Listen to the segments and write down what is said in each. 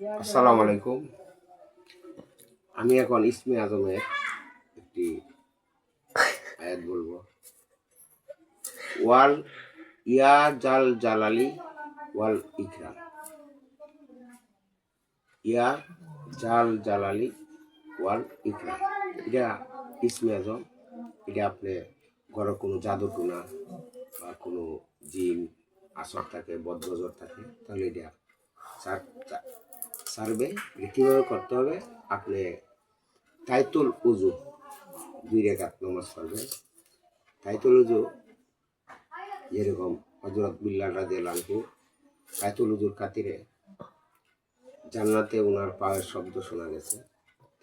আসসালামু আলাইকুম। আমি এখন ইসমে আজমের একটি আয়াত বলবো। ওয়াল ইয়া জাল জালালি ওয়াল ইকরাম। ইয়া জাল জালালি ওয়াল ইকরাম, এটা ইসমে আজম। এটা আপনি ঘরে কোনো জাদুটোনা বা কোনো জিন আসর থাকে, বদনজর থাকে, তাহলে এটা সারবে। এটা কীভাবে করতে হবে? আপনি তাইতুল উজু 2 রাকাত নামাজ পড়বেন। তাইতুল উজু যেরকম হযরত বিল্লাল রাদিয়াল্লাহু আনহু তাইতুল উজুর খাতিরে জান্নাতে ওনার পায়ের শব্দ শোনা গেছে।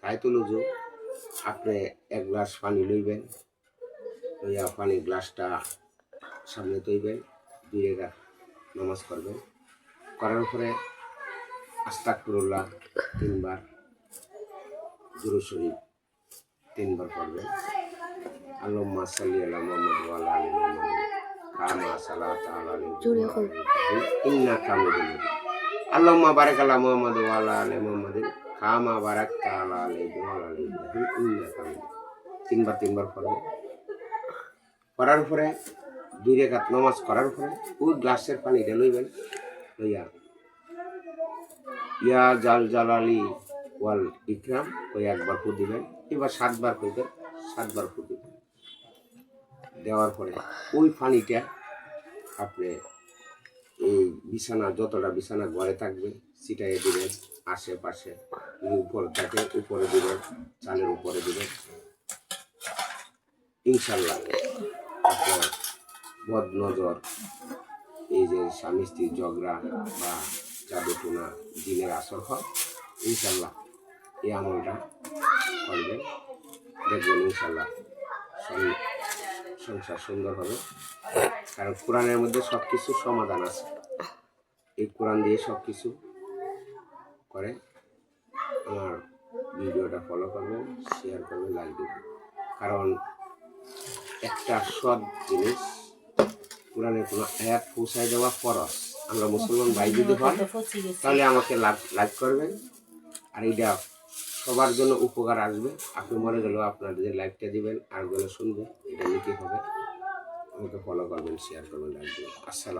তাইতুল উজু আপনি 1 গ্লাস পানি লইবেন, লইয়া পানির গ্লাসটা সামনে তৈবেন, 2 রাকাত নামাজ পড়বেন। করার পরে আস্তাগফিরুল্লাহ 3 বার, দুরূদ শরীফ 3 বার পড়বেন। আল্লাহুম্মা সাল্লি আলা মুহাম্মাদ ওয়া আলা আলি মুহাম্মাদ কামা সাল্লাতা আলা ইব্রাহিম ইন্নাকা হামিদুম মাজিদ। আল্লাহুম্মা বারিক আলা মুহাম্মাদ ওয়া আলা আলি মুহাম্মাদ কামা বারাকতা আলা আলি ইব্রাহিম ওয়া আলা আলি ইব্রাহিম ইন্নাকা হামিদুম মাজিদ। 3 বার পড়বেন। করার পরে 2 রাকাত নামাজ করার পরে ওই গ্লাসের পানিটা লইবেন, লইয়া ইয়া জাল জালালি ওয়াল ইকরাম ওই 1 বার ফু দিবেন। এবার 7 বার কইবেন, 7 বার ফু দিবেন। দেওয়ার পরে ওই পানিটা আপনি এই বিছানা, যতটা বিছানা ঘরে থাকবে ছিটাইয়ে দিবেন। আশেপাশে যদি উপরে থাকে উপরে দিবেন, চালের উপরে দিবেন। ইনশাল্লাহ আপনার বদনজর, এই যে স্বামী স্ত্রীর ঝগড়া বা জাদুটোনা জিনের আসর হয়, ইনশাল্লাহ এই আমলটা করবেন, দেখবেন ইনশাল্লাহ সংসার সুন্দর হবে। কারণ কোরআনের মধ্যে সব কিছু সমাধান আছে। এই কোরআন দিয়ে সব কিছু করে। আমার ভিডিওটা ফলো করবেন, শেয়ার করবেন, লাইক দেবেন। কারণ একটা সৎ জিনিস কোরআনের কোনো আয়াত পৌঁছায় দেওয়া ফরজ। আমরা মুসলমান ভাই যদি হন তাহলে আমাকে লাইক করবেন। আর এইটা সবার জন্য উপকার আসবে। আপনি মরে গেলেও আপনার যে লাইকটা দিবেন আর গুলো শুনবে, এটা নিতে হবে। আমাকে ফলো করবেন, শেয়ার করবেন, লাইক দেবেন। আসসালাম।